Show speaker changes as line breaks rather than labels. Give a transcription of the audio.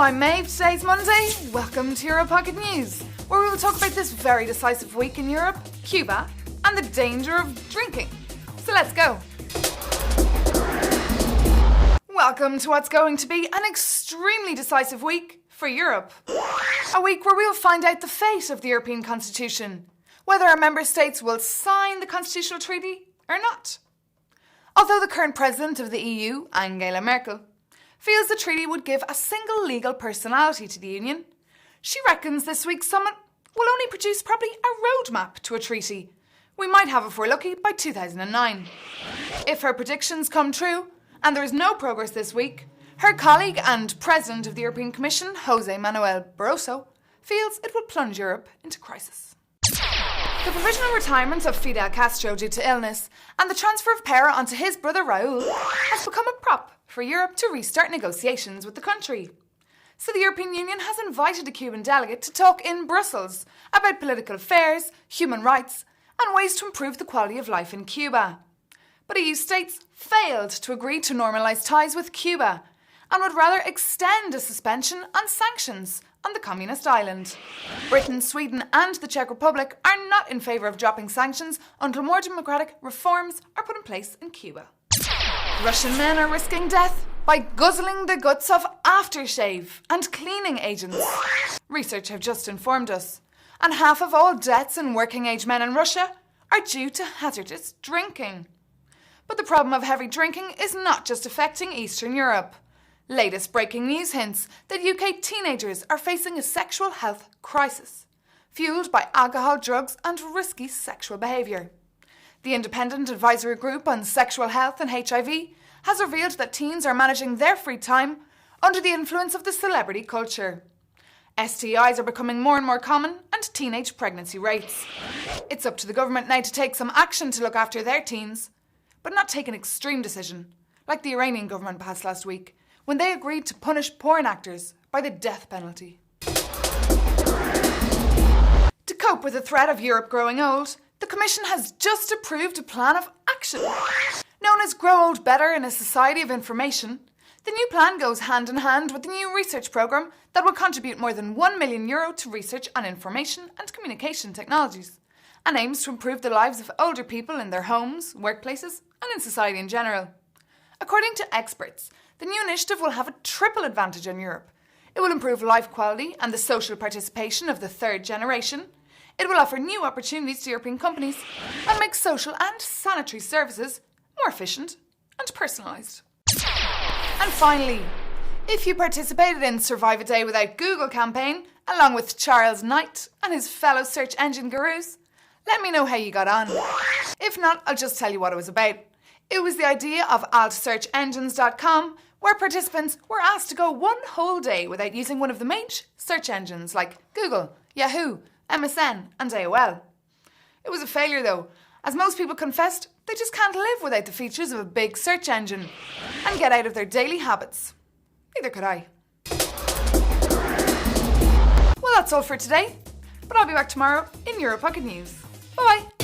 I'm Maeve, today's Monday. Welcome to Euro Pocket News, where we will talk about this very decisive week in Europe, Cuba, and the danger of drinking. So let's go. Welcome to what's going to be an extremely decisive week for Europe. A week where we'll find out the fate of the European Constitution, whether our member states will sign the constitutional treaty or not. Although the current president of the EU, Angela Merkel, feels the treaty would give a single legal personality to the Union, she reckons this week's summit will only produce probably a roadmap to a treaty. We might have, if we're lucky, by 2009. If her predictions come true, and there is no progress this week, her colleague and President of the European Commission, José Manuel Barroso, feels it will plunge Europe into crisis. The provisional retirement of Fidel Castro due to illness and the transfer of power onto his brother Raúl has become a prop for Europe to restart negotiations with the country. So the European Union has invited a Cuban delegate to talk in Brussels about political affairs, human rights, and ways to improve the quality of life in Cuba. But EU states failed to agree to normalise ties with Cuba and would rather extend a suspension and sanctions on the communist island. Britain, Sweden and the Czech Republic are not in favour of dropping sanctions until more democratic reforms are put in place in Cuba. Russian men are risking death by guzzling the guts of aftershave and cleaning agents. Research have just informed us, and half of all deaths in working-age men in Russia are due to hazardous drinking. But the problem of heavy drinking is not just affecting Eastern Europe. Latest breaking news hints that UK teenagers are facing a sexual health crisis, fueled by alcohol, drugs and risky sexual behaviour. The Independent Advisory Group on Sexual Health and HIV has revealed that teens are managing their free time under the influence of the celebrity culture. STIs are becoming more and more common and teenage pregnancy rates. It's up to the government now to take some action to look after their teens, but not take an extreme decision, like the Iranian government passed last week, when they agreed to punish porn actors by the death penalty. To cope with the threat of Europe growing old, the Commission has just approved a plan of action. Known as Grow Old Better in a Society of Information, the new plan goes hand in hand with the new research programme that will contribute more than €1 million to research on information and communication technologies, and aims to improve the lives of older people in their homes, workplaces and in society in general. According to experts, the new initiative will have a triple advantage on Europe. It will improve life quality and the social participation of the third generation. It will offer new opportunities to European companies and make social and sanitary services more efficient and personalised. And finally, if you participated in Survive a Day Without Google campaign, along with Charles Knight and his fellow search engine gurus, let me know how you got on. If not, I'll just tell you what it was about. It was the idea of altsearchengines.com, where participants were asked to go one whole day without using one of the main search engines like Google, Yahoo, MSN and AOL. It was a failure though, as most people confessed they just can't live without the features of a big search engine and get out of their daily habits. Neither could I. Well, that's all for today, but I'll be back tomorrow in Euro Pocket News. Bye bye.